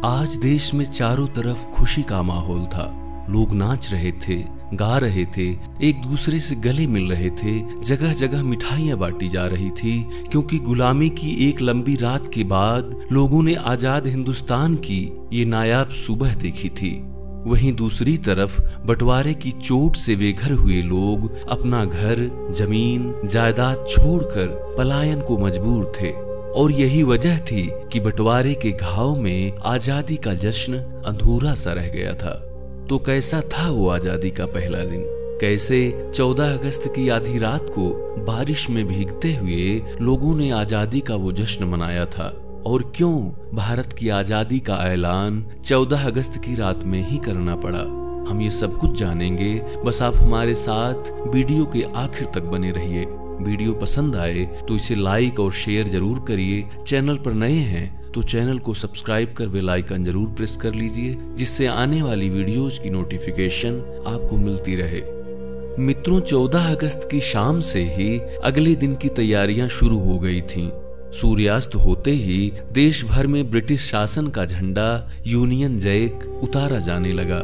आज देश में चारों तरफ खुशी का माहौल था। लोग नाच रहे थे, गा रहे थे, एक दूसरे से गले मिल रहे थे। जगह जगह मिठाइयां बांटी जा रही थी, क्योंकि गुलामी की एक लंबी रात के बाद लोगों ने आजाद हिंदुस्तान की ये नायाब सुबह देखी थी। वहीं दूसरी तरफ बंटवारे की चोट से बेघर हुए लोग अपना घर, जमीन, जायदाद छोड़कर पलायन को मजबूर थे। और यही वजह थी कि बंटवारे के घाव में आजादी का जश्न अधूरा सा रह गया था। तो कैसा था वो आजादी का पहला दिन? कैसे 14 अगस्त की आधी रात को बारिश में भीगते हुए लोगों ने आजादी का वो जश्न मनाया था? और क्यों भारत की आजादी का ऐलान 14 अगस्त की रात में ही करना पड़ा? हम ये सब कुछ जानेंगे। बस आप हमारे साथ वीडियो के आखिर तक बने रहिए। वीडियो पसंद आए तो इसे लाइक और शेयर जरूर करिए। चैनल पर नए हैं तो चैनल को सब्सक्राइब कर बेल आइकन जरूर प्रेस कर लीजिए, जिससे आने वाली वीडियोज की नोटिफिकेशन आपको मिलती रहे। मित्रों, 14 अगस्त की शाम से ही अगले दिन की तैयारियां शुरू हो गई थीं। सूर्यास्त होते ही देश भर में ब्रिटिश शासन का झंडा यूनियन जैक उतारा जाने लगा।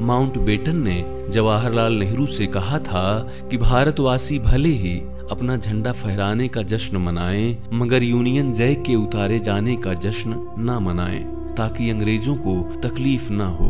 माउंटबेटन ने जवाहरलाल नेहरू से कहा था कि भारतवासी भले ही अपना झंडा फहराने का जश्न मनाएं, मगर यूनियन जैक के उतारे जाने का जश्न ना मनाएं, ताकि अंग्रेजों को तकलीफ ना हो।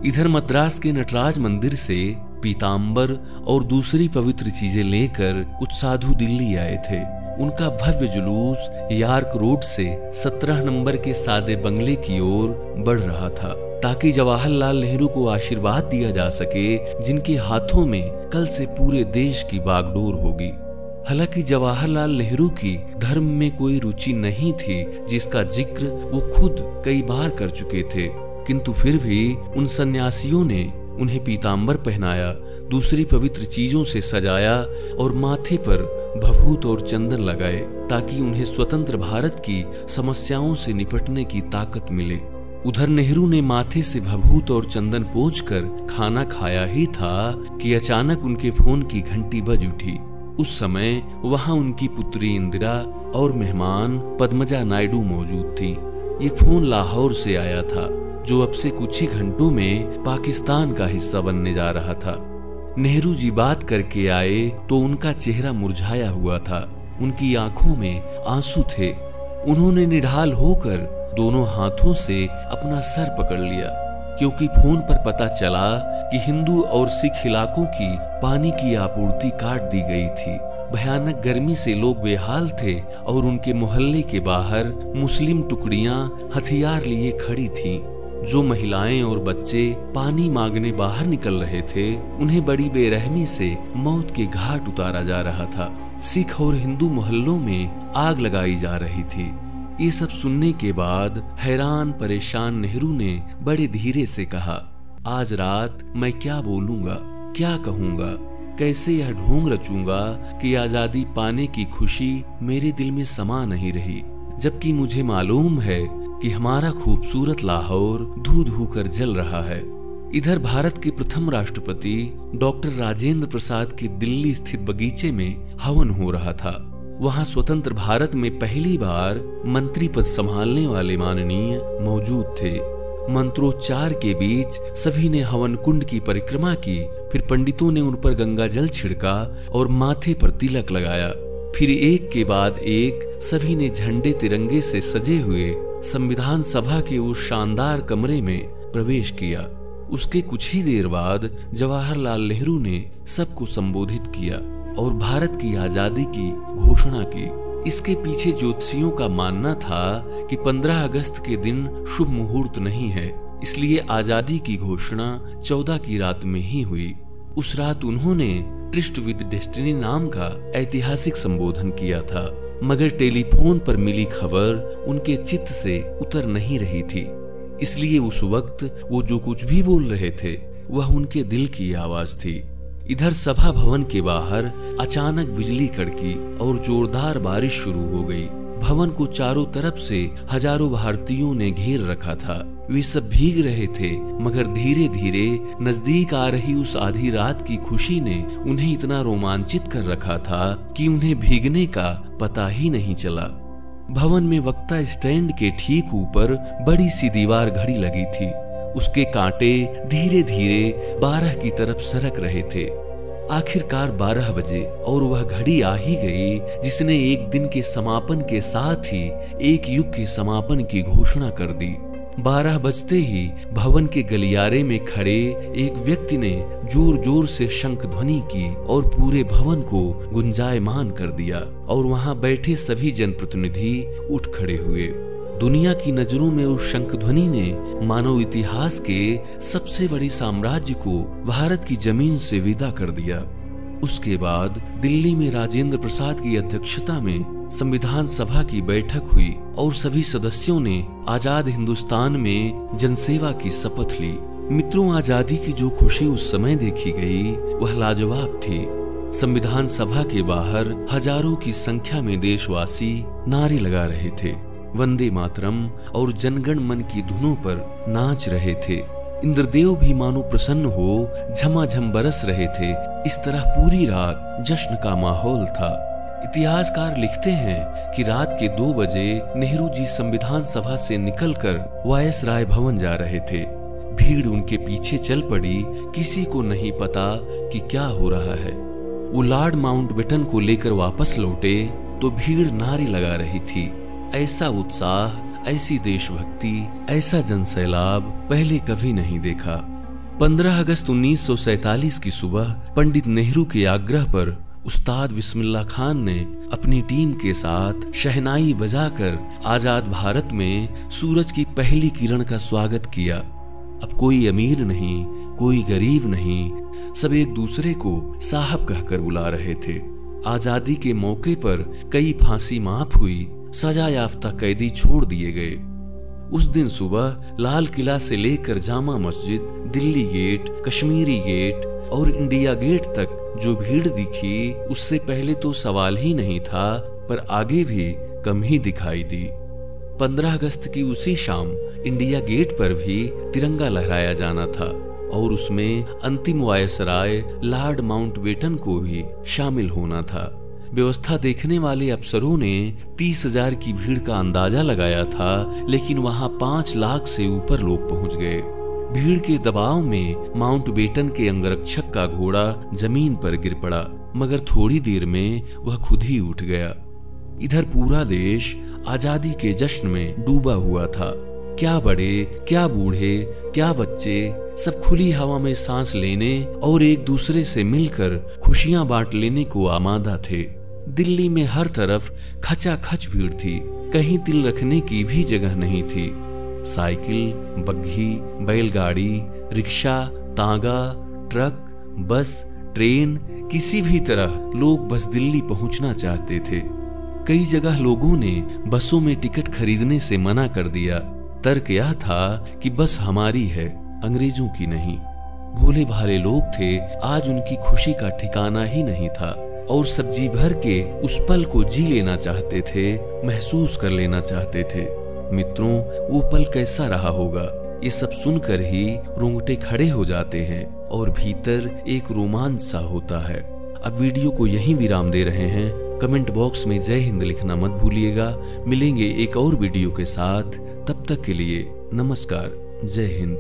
इधर मद्रास के नटराज मंदिर से पीताम्बर और दूसरी पवित्र चीजें लेकर कुछ साधु दिल्ली आए थे। उनका भव्य जुलूस यार्क रोड से 17 नंबर के सादे बंगले की ओर बढ़ रहा था, ताकि जवाहरलाल नेहरू को आशीर्वाद दिया जा सके, जिनके हाथों में कल से पूरे देश की बागडोर होगी। हालांकि जवाहरलाल नेहरू की धर्म में कोई रुचि नहीं थी, जिसका जिक्र वो खुद कई बार कर चुके थे, किंतु फिर भी उन सन्यासियों ने उन्हें पीताम्बर पहनाया, दूसरी पवित्र चीजों से सजाया और माथे पर भभूत और चंदन लगाए, ताकि उन्हें स्वतंत्र भारत की समस्याओं से निपटने की ताकत मिले। उधर नेहरू ने माथे से भभूत और चंदन पोंछकर खाना खाया ही था कि अचानक उनके फोन की घंटी बज उठी। उस समय वहां उनकी पुत्री इंदिरा और मेहमान पद्मजा नायडू मौजूद थी। ये फोन लाहौर से आया था, जो अब से कुछ ही घंटों में पाकिस्तान का हिस्सा बनने जा रहा था। नेहरू जी बात करके आए तो उनका चेहरा मुरझाया हुआ था, उनकी आंखों में आंसू थे। उन्होंने निढाल होकर दोनों हाथों से अपना सर पकड़ लिया, क्योंकि फोन पर पता चला कि हिंदू और सिख इलाकों की पानी की आपूर्ति काट दी गई थी। भयानक गर्मी से लोग बेहाल थे और उनके मोहल्ले के बाहर मुस्लिम टुकड़ियां हथियार लिए खड़ी थीं। जो महिलाएं और बच्चे पानी मांगने बाहर निकल रहे थे, उन्हें बड़ी बेरहमी से मौत के घाट उतारा जा रहा था। सिख और हिंदू मोहल्लों में आग लगाई जा रही थी। ये सब सुनने के बाद हैरान परेशान नेहरू ने बड़े धीरे से कहा, आज रात मैं क्या बोलूंगा, क्या कहूंगा, कैसे यह ढोंग रचूंगा कि आजादी पाने की खुशी मेरे दिल में समा नहीं रही, जबकि मुझे मालूम है कि हमारा खूबसूरत लाहौर धू धू कर जल रहा है। इधर भारत के प्रथम राष्ट्रपति डॉक्टर राजेंद्र प्रसाद के दिल्ली स्थित बगीचे में हवन हो रहा था। वहां स्वतंत्र भारत में पहली बार मंत्री पद संभालने वाले माननीय मौजूद थे। मंत्रोच्चार के बीच सभी ने हवन कुंड की परिक्रमा की। फिर पंडितों ने उन पर गंगा जल छिड़का और माथे पर तिलक लगाया। फिर एक के बाद एक सभी ने झंडे तिरंगे से सजे हुए संविधान सभा के उस शानदार कमरे में प्रवेश किया। उसके कुछ ही देर बाद जवाहरलाल नेहरू ने सबको संबोधित किया और भारत की आजादी की घोषणा की। इसके पीछे ज्योतिषियों का मानना था कि 15 अगस्त के दिन शुभ मुहूर्त नहीं है, इसलिए आजादी की घोषणा 14 की रात में ही हुई। उस रात उन्होंने ट्रिस्ट विद डेस्टिनी नाम का ऐतिहासिक संबोधन किया था, मगर टेलीफोन पर मिली खबर उनके चित्त से उतर नहीं रही थी। इसलिए उस वक्त वो जो कुछ भी बोल रहे थे वह उनके दिल की आवाज थी। इधर सभा भवन के बाहर अचानक बिजली कड़की और जोरदार बारिश शुरू हो गई। भवन को चारों तरफ से हजारों भारतीयों ने घेर रखा था। वे सब भीग रहे थे, मगर धीरे धीरे नजदीक आ रही उस आधी रात की खुशी ने उन्हें इतना रोमांचित कर रखा था कि उन्हें भीगने का पता ही नहीं चला। भवन में वक्ता स्टैंड के ठीक ऊपर बड़ी सी दीवार घड़ी लगी थी। उसके कांटे धीरे धीरे 12 की तरफ सरक रहे थे। आखिरकार 12 बजे और वह घड़ी आ ही गई जिसने एक दिन के समापन के साथ ही एक युग के समापन की घोषणा कर दी। 12 बजते ही भवन के गलियारे में खड़े एक व्यक्ति ने जोर जोर से शंख ध्वनि की और पूरे भवन को गुंजायमान कर दिया और वहां बैठे सभी जनप्रतिनिधि उठ खड़े हुए। दुनिया की नजरों में उस शंख ध्वनि ने मानव इतिहास के सबसे बड़े साम्राज्य को भारत की जमीन से विदा कर दिया। उसके बाद दिल्ली में राजेंद्र प्रसाद की अध्यक्षता में संविधान सभा की बैठक हुई और सभी सदस्यों ने आजाद हिंदुस्तान में जनसेवा की शपथ ली। मित्रों, आजादी की जो खुशी उस समय देखी गई वह लाजवाब थी। संविधान सभा के बाहर हजारों की संख्या में देशवासी नारे लगा रहे थे, वंदे मातरम और जनगण मन की धुनों पर नाच रहे थे। इंद्रदेव भी मानो प्रसन्न हो झमाझम बरस रहे थे। इस तरह पूरी रात जश्न का माहौल था। इतिहासकार लिखते हैं कि रात के 2 बजे नेहरू जी संविधान सभा से निकलकर वायसराय भवन जा रहे थे। भीड़ उनके पीछे चल पड़ी। किसी को नहीं पता कि क्या हो रहा है। वो लॉर्ड माउंटबेटन को लेकर वापस लौटे तो भीड़ नारे लगा रही थी। ऐसा उत्साह, ऐसी देशभक्ति, ऐसा जनसैलाब पहले कभी नहीं देखा। 15 अगस्त 1947 की सुबह पंडित नेहरू के आग्रह पर उस्ताद बिस्मिल्लाह खान ने अपनी टीम के साथ शहनाई बजाकर आजाद भारत में सूरज की पहली किरण का स्वागत किया। अब कोई अमीर नहीं, कोई गरीब नहीं, सब एक दूसरे को साहब कहकर बुला रहे थे। आजादी के मौके पर कई फांसी माफ हुई, सजा याफ्ता कैदी छोड़ दिए गए। उस दिन सुबह लाल किला से लेकर जामा मस्जिद, दिल्ली गेट, कश्मीरी गेट और इंडिया गेट तक जो भीड़ दिखी उससे पहले तो सवाल ही नहीं था, पर आगे भी कम ही दिखाई दी। 15 अगस्त की उसी शाम इंडिया गेट पर भी तिरंगा लहराया जाना था और उसमें अंतिम वायसराय लॉर्ड माउंटबेटन को भी शामिल होना था। व्यवस्था देखने वाले अफसरों ने 30,000 की भीड़ का अंदाजा लगाया था, लेकिन वहां 5 लाख से ऊपर लोग पहुंच गए। भीड़ के दबाव में माउंटबेटन के अंगरक्षक का घोड़ा जमीन पर गिर पड़ा, मगर थोड़ी देर में वह खुद ही उठ गया। इधर पूरा देश आजादी के जश्न में डूबा हुआ था। क्या बड़े, क्या बूढ़े, क्या बच्चे, सब खुली हवा में सांस लेने और एक दूसरे से मिलकर खुशियां बांट लेने को आमादा थे। दिल्ली में हर तरफ खचाखच भीड़ थी, कहीं तिल रखने की भी जगह नहीं थी। साइकिल, बग्घी, बैलगाड़ी, रिक्शा, तांगा, ट्रक, बस, ट्रेन, किसी भी तरह लोग बस दिल्ली पहुंचना चाहते थे। कई जगह लोगों ने बसों में टिकट खरीदने से मना कर दिया। तर्क यह था कि बस हमारी है, अंग्रेजों की नहीं। भोले भाले लोग थे, आज उनकी खुशी का ठिकाना ही नहीं था और सब्जी भर के उस पल को जी लेना चाहते थे, महसूस कर लेना चाहते थे। मित्रों, वो पल कैसा रहा होगा, ये सब सुनकर ही रोंगटे खड़े हो जाते हैं और भीतर एक रोमांच सा होता है। अब वीडियो को यहीं विराम दे रहे हैं। कमेंट बॉक्स में जय हिंद लिखना मत भूलिएगा। मिलेंगे एक और वीडियो के साथ, तब तक के लिए नमस्कार, जय हिंद।